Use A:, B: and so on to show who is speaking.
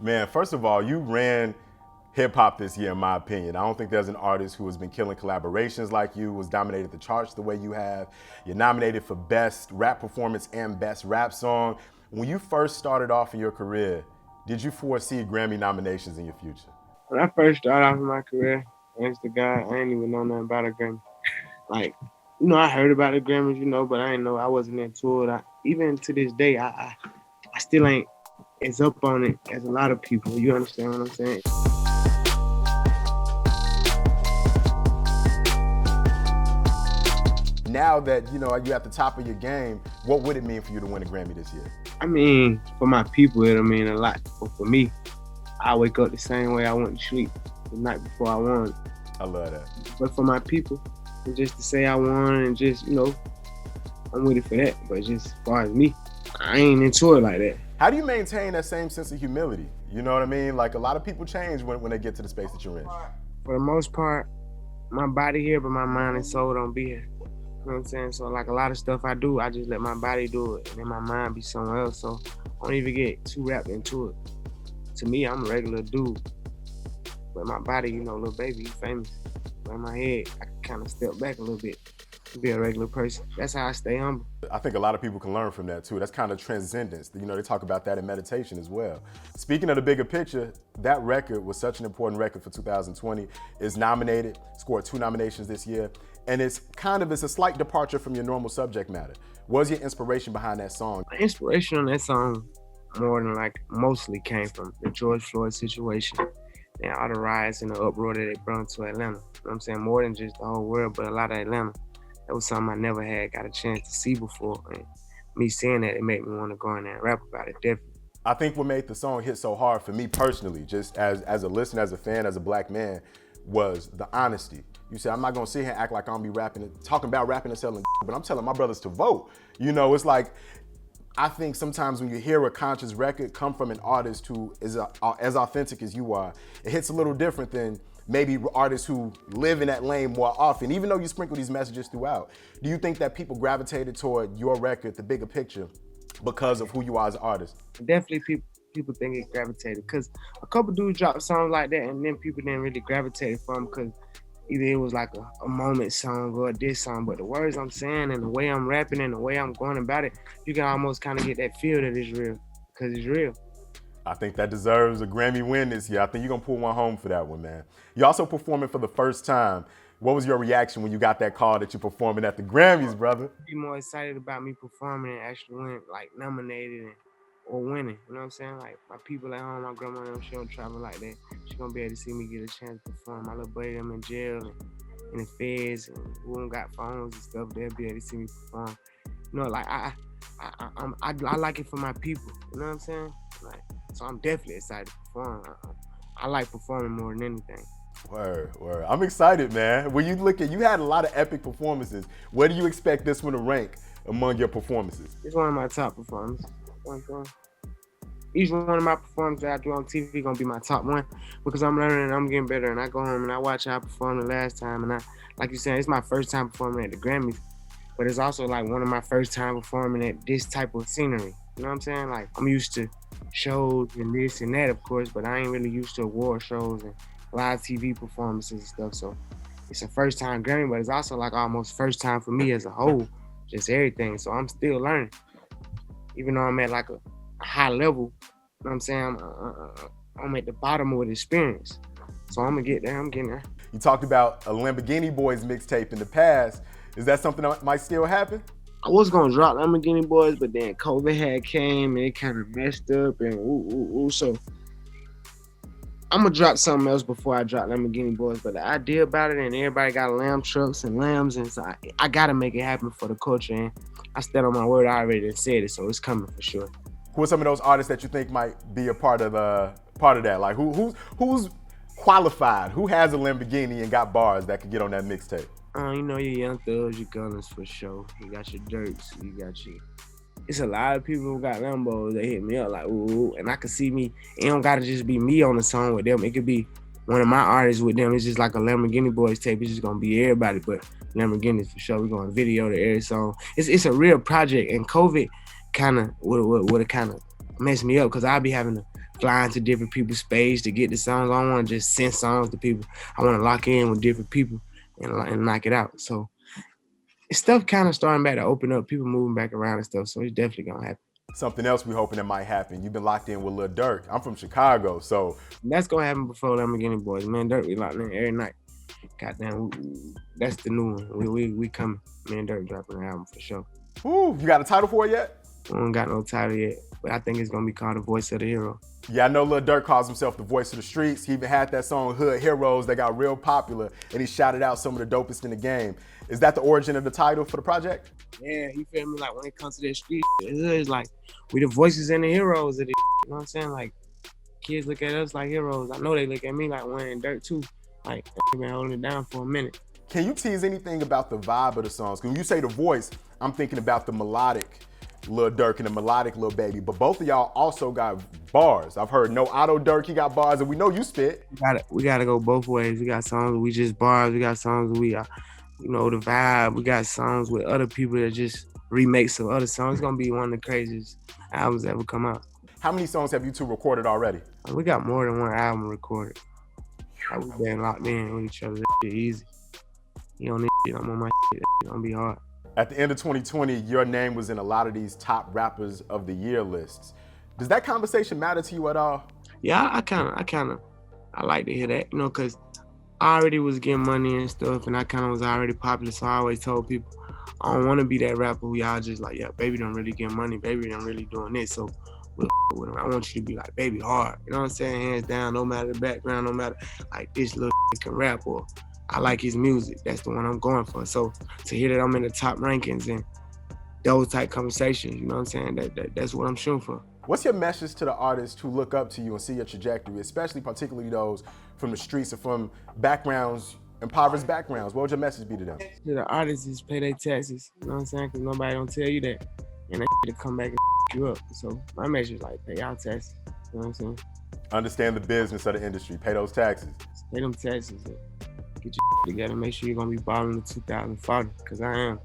A: Man, first of all, you ran hip hop this year, in my opinion. I don't think there's an artist who has been killing collaborations like you, was dominated the charts the way you have. You're nominated for Best Rap Performance and Best Rap Song. When you first started off in your career, did you foresee Grammy nominations in your future?
B: When I first started off in my career, thanks to God, I ain't even know nothing about a Grammy. Like, I heard about the Grammys, but I didn't know, I wasn't into it. Even to this day, I still ain't as up on it as a lot of people. You understand what I'm saying?
A: Now that you're at the top of your game, what would it mean for you to win a Grammy this year?
B: I mean, for my people, it'll mean a lot. But for me, I wake up the same way I went to sleep the night before I won.
A: I love that.
B: But for my people, and just to say I won and just, I'm with it for that. But just as far as me, I ain't into it like that.
A: How do you maintain that same sense of humility? You know what I mean? Like, a lot of people change when they get to the space that you're in.
B: For the most part, my body here, but my mind and soul don't be here. You know what I'm saying? So like a lot of stuff I do, I just let my body do it and then my mind be somewhere else. So I don't even get too wrapped into it. To me, I'm a regular dude. But my body, little baby, famous. But in my head, I can kind of step back a little bit to be a regular person. That's how I stay humble.
A: I think a lot of people can learn from that too. That's kind of transcendence. They talk about that in meditation as well. Speaking of the bigger picture, that record was such an important record for 2020. It's nominated, scored 2 nominations this year, and it's a slight departure from your normal subject matter. What was your inspiration behind that song?
B: My inspiration on that song mostly came from the George Floyd situation and all the riots and the uproar that it brought to Atlanta. You know what I'm saying? More than just the whole world, but a lot of Atlanta. That was something I never had got a chance to see before. And me seeing that, it made me want to go in there and rap about it, definitely.
A: I think what made the song hit so hard for me personally, just as a listener, as a fan, as a black man, was the honesty. You said, I'm not gonna sit here and act like I'm gonna be talking about rapping and selling, but I'm telling my brothers to vote. It's like, I think sometimes when you hear a conscious record come from an artist who is as authentic as you are, it hits a little different than maybe artists who live in that lane more often, even though you sprinkle these messages throughout. Do you think that people gravitated toward your record, The Bigger Picture, because of who you are as an artist?
B: Definitely people think it gravitated, because a couple dudes dropped songs like that and then people didn't really gravitate from because either it was like a moment song or a diss song, but the words I'm saying and the way I'm rapping and the way I'm going about it, you can almost kind of get that feel that it's real, because it's real.
A: I think that deserves a Grammy win this year. I think you're gonna pull one home for that one, man. You're also performing for the first time. What was your reaction when you got that call that you're performing at the Grammys, brother?
B: Be more excited about me performing and actually winning, like nominated or winning. You know what I'm saying? Like my people at home, my grandma, she don't travel like that. She gonna be able to see me get a chance to perform. My little buddy, them in jail and in the feds and who don't got phones and stuff, they'll be able to see me perform. I like it for my people. You know what I'm saying? Like, so I'm definitely excited to perform. I like performing more than anything.
A: Word. I'm excited, man. When you you had a lot of epic performances. Where do you expect this one to rank among your performances?
B: It's one of my top performances. Each one of my performances that I do on TV gonna be my top one, because I'm learning and I'm getting better, and I go home and I watch how I performed the last time, and like you said, it's my first time performing at the Grammys, but it's also like one of my first time performing at this type of scenery. You know what I'm saying? Like, I'm used to shows and this and that, of course, but I ain't really used to award shows and live TV performances and stuff. So it's a first time Grammy, but it's also like almost first time for me as a whole, just everything. So I'm still learning, even though I'm at like a high level. You know what I'm saying? I'm at the bottom of the experience. So I'm gonna get there. I'm getting there.
A: You talked about a Lamborghini Boys mixtape in the past. Is that something that might still happen?
B: I was gonna drop Lamborghini Boys, but then COVID had came and it kind of messed up and so I'm gonna drop something else before I drop Lamborghini Boys. But the idea about it, and everybody got lamb trucks and lambs, and so I gotta make it happen for the culture. And I stand on my word. I already said it, so it's coming for sure.
A: Who are some of those artists that you think might be a part of that? Like who's qualified? Who has a Lamborghini and got bars that could get on that mixtape?
B: Your Young Thugs, your Gunners for sure. You got your Dirks, it's a lot of people who got Lambos that hit me up like, ooh, and I can see me. It don't gotta just be me on the song with them. It could be one of my artists with them. It's just like a Lamborghini Boys tape. It's just gonna be everybody, but Lamborghinis for sure. We're gonna video the every song. It's a real project, and COVID kind of would have kind of messed me up, because I'll be having to flying to different people's space to get the songs. I don't want to just send songs to people. I want to lock in with different people and knock it out. So stuff kind of starting back to open up, people moving back around and stuff. So it's definitely gonna happen.
A: Something else we hoping that might happen. You've been locked in with Lil Durk. I'm from Chicago, so
B: That's gonna happen before Lamborghini Boys. Man, Durk, we locked in every night. Goddamn, that's the new one. We coming. Me and Durk dropping an album for sure.
A: Ooh, you got a title for it yet?
B: We don't got no title yet, but I think it's gonna be called The Voice of the Hero.
A: Yeah, I know Lil Durk calls himself the voice of the streets. He even had that song Hood Heroes that got real popular, and he shouted out some of the dopest in the game. Is that the origin of the title for the project?
B: Yeah, you feel me? Like when it comes to that street, it's like we the voices and the heroes of the. You know what I'm saying? Like kids look at us like heroes. I know they look at me like wearing dirt too. Like they've been holding it down for a minute.
A: Can you tease anything about the vibe of the songs? When you say the voice, I'm thinking about the melodic Lil Durk and the melodic Lil Baby, but both of y'all also got bars. I've heard No Auto Durk, he got bars, and we know you spit.
B: We gotta go both ways. We got songs where we just bars. We got songs where we are, you know, the vibe. We got songs with other people that just remakes of other songs. It's gonna be one of the craziest albums that ever come out.
A: How many songs have you two recorded already?
B: We got more than one album recorded. Like we've been locked in with each other. That shit easy. You on this shit, I'm on my shit. That shit gonna be hard.
A: At the end of 2020, your name was in a lot of these top rappers of the year lists. Does that conversation matter to you at all?
B: Yeah, I like to hear that, you know, cause I already was getting money and stuff, and I kind of was already popular. So I always told people, I don't want to be that rapper who y'all just like, yeah, Baby don't really get money, Baby don't really doing this. So we'll with him. I want you to be like Baby hard. You know what I'm saying? Hands down, no matter the background, no matter like this little can rap or I like his music. That's the one I'm going for. So to hear that I'm in the top rankings and those type conversations, you know what I'm saying? That's what I'm shooting for.
A: What's your message to the artists who look up to you and see your trajectory, especially particularly those from the streets or from backgrounds, impoverished backgrounds? What would your message be to them?
B: To the artists is pay their taxes, you know what I'm saying? Because nobody don't tell you that. And they to come back and you up. So my message is like, pay y'all taxes, you know what I'm saying?
A: Understand the business of the industry, pay those taxes.
B: Pay them taxes and get your together. Make sure you're going to be balling in 2040, because I am.